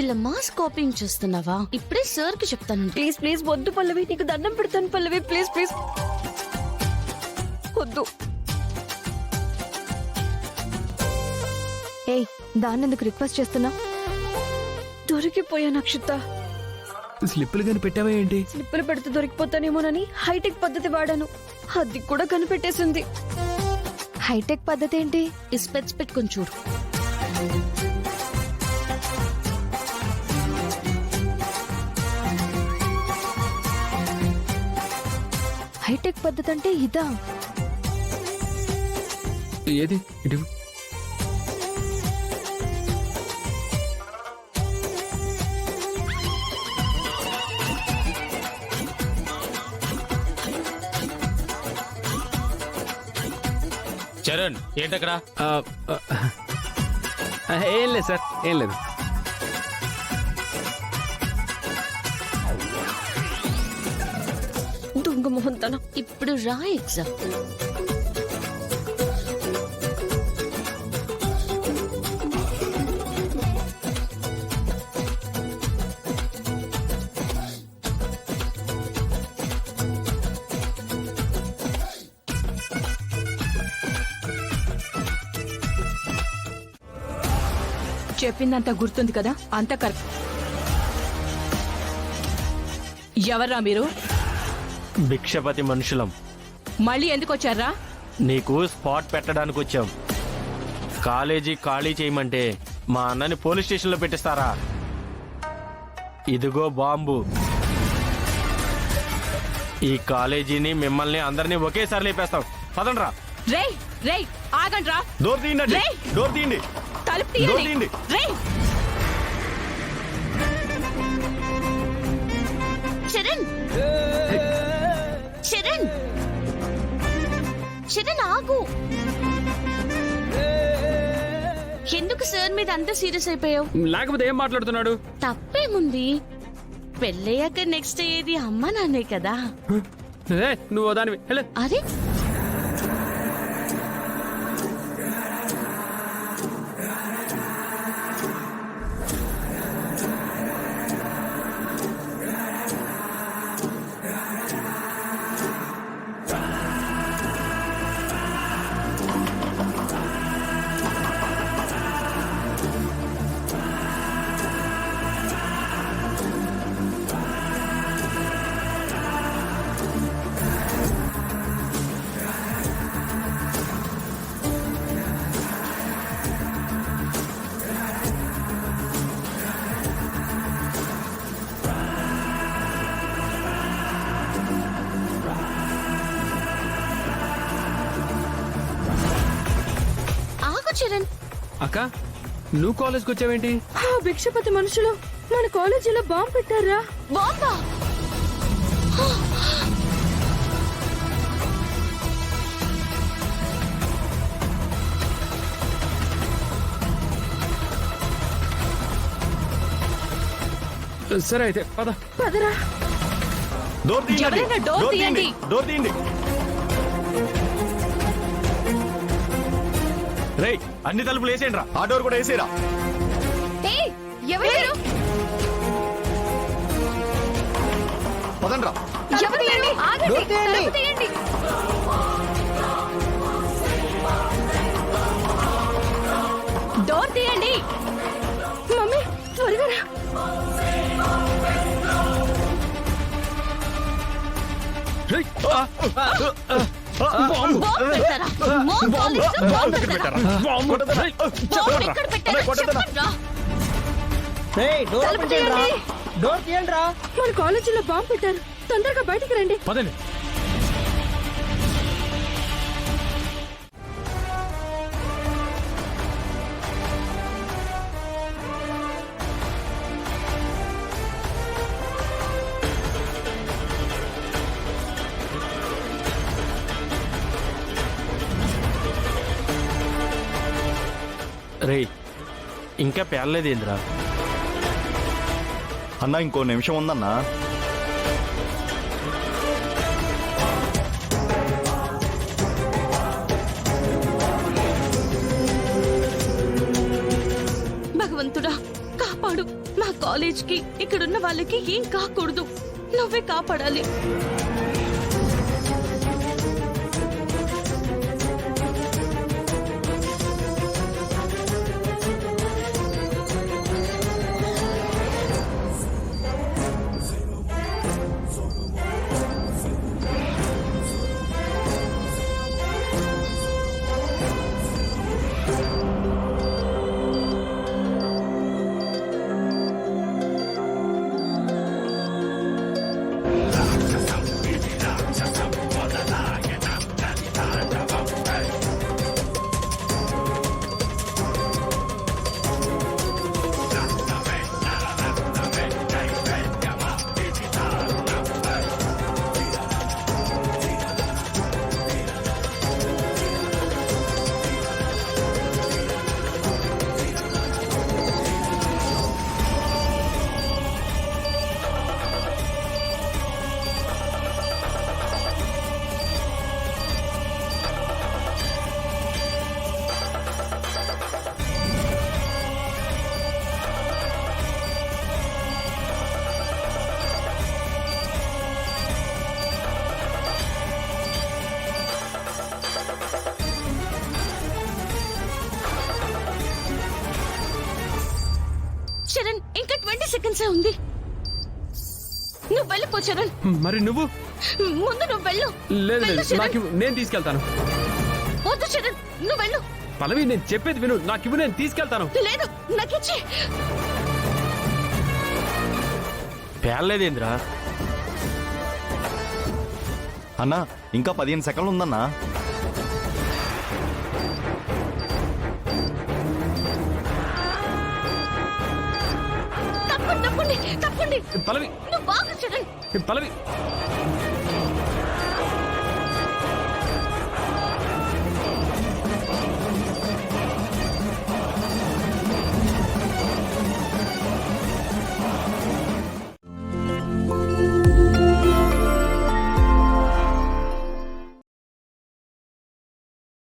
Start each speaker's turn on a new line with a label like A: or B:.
A: వీళ్ళ mass capping చేస్తున్నావా? ఇప్పుడే సార్ కి చెప్తాను.
B: ప్లీజ్ ప్లీజ్ వద్దు పల్లవి, నీకు దండం పెడతాను పల్లవి, ప్లీజ్ ప్లీజ్ వద్దు. ఏయ్, దాన్ని ఎందుకు రిక్వెస్ట్ చేస్తున్నా? దొరికిపోయా నక్షిత.
C: స్లిప్పులు కానీ పెట్టావా ఏంటి?
B: స్లిప్పులు పెడితే దొరికిపోతానేమోనని హైటెక్ పద్ధతి వాడాను, అది కూడా కనిపెట్టేసింది. హైటెక్ పద్ధతి ఏంటి?
A: ఈ స్పెట్స్ పెట్టుకొని చూడు.
B: హైటెక్ పద్ధతి అంటే ఇదా?
C: ఏది ఇటు
D: చరణ్ ఏంటక్కడ?
C: ఏం లేదు సార్, ఏం లేదు.
B: దొంగ మొహం తన.
A: ఇప్పుడు రా ఎగ్జామ్.
E: చెప్పిందంతా గుర్తుంది కదా? అంత కరెక్ట్. ఎవర్రా మీరు?
D: భిక్షపతి మనుషులం.
E: మళ్ళీ ఎందుకు వచ్చారా?
D: నీకు స్పాట్ పెట్టడానికి వచ్చాం. కాలేజీ ఖాళీ చేయమంటే మా అన్నని పోలీస్ స్టేషన్లో పెట్టిస్తారా? ఇదిగో బాంబు. ఈ కాలేజీని మిమ్మల్ని అందరినీ ఒకేసారి లేపేస్తాం. పదండ్రా.
E: రేయ్ రేయ్ ఆగండ్రా.
D: డోర్ తీయండి.
E: రేయ్!
D: డోర్ తీయండి.
E: తలుపు
D: డోర్
E: తీయండి.
D: తీయండి.
E: రేయ్!
A: చరణ్ చరణ్ చరణ్ ఆగు. ఎందుకు సార్ మీద అంత సీరియస్ అయిపోయావు?
C: లేకపోతే ఏం మాట్లాడుతున్నాడు?
A: తప్పేముంది? పెళ్ళయ్యాక నెక్స్ట్ అయ్యేది అమ్మ నాన్నే కదా.
C: నువ్వు దానివి.
A: అరే చరణ్.
C: అక్క, నువ్వు కాలేజ్కి వచ్చావేంటి?
B: భిక్షపతి మనుషులు మన కాలేజీలో బాంబు పెట్టారా?
A: బాంబా?
C: సరే అయితే పద.
B: పదరా.
D: డోర్ తీయండి.
E: ఎవరైనా డోర్ తీయండి.
D: డోర్ తీయండి. రేయ్, అన్ని తలుపులు వేసేయండి రా. ఆ డోర్ కూడా వేసేరా.
B: ఎవరు?
D: పదండ్రా.
E: డోర్ తీయండి.
B: మమ్మీ త్వరగా రా.
A: బాంబు పెట్టారా? మా కాలేజీలో బాంబు పెట్టారా? బాంబు ఎక్కడ పెట్టారో చెప్పండ్రా.
B: డోర్ తీయండి రా. మన కాలేజీలో బాంబు పెట్టారు, తొందరగా బయటికి రండి.
C: పదండి.
D: రేయ్, ఇంకా పేర్లేదేంద్రా?
F: అన్నా ఇంకో నిమిషం ఉందన్నా.
A: భగవంతుడా కాపాడు, మా కాలేజ్కి ఇక్కడున్న వాళ్ళకి ఏం కాకూడదు. నువ్వే కాపాడాలి. చరణ్, ఇంకా 20 సెకండ్సే ఉంది. నువ్వు వెళ్ళిపో చరణ్.
C: మరి నువ్వు?
A: ముందు నువ్వు వెళ్ళు.
C: లేదు
A: వెళ్ళు
C: లేదు,
A: చరణ్.
C: నాకు నేను తీసుకెళ్తాను.
A: వద్దు చరణ్, నువ్వు వెళ్ళు.
C: పల్లవి, నేను చెప్పేది విను. నాకు ఇవ్వు, నేను తీసుకెళ్తాను.
A: లేదు, నాకిచ్చి.
D: పేర్లేదేంద్రా?
F: అన్నా ఇంకా 15 సెకండ్లు ఉందన్నా.
A: తప్పండి తప్పండి తప్పండి.
C: పల్లవి,
A: నువ్వు బాగు చరణ్.
C: పల్లవి.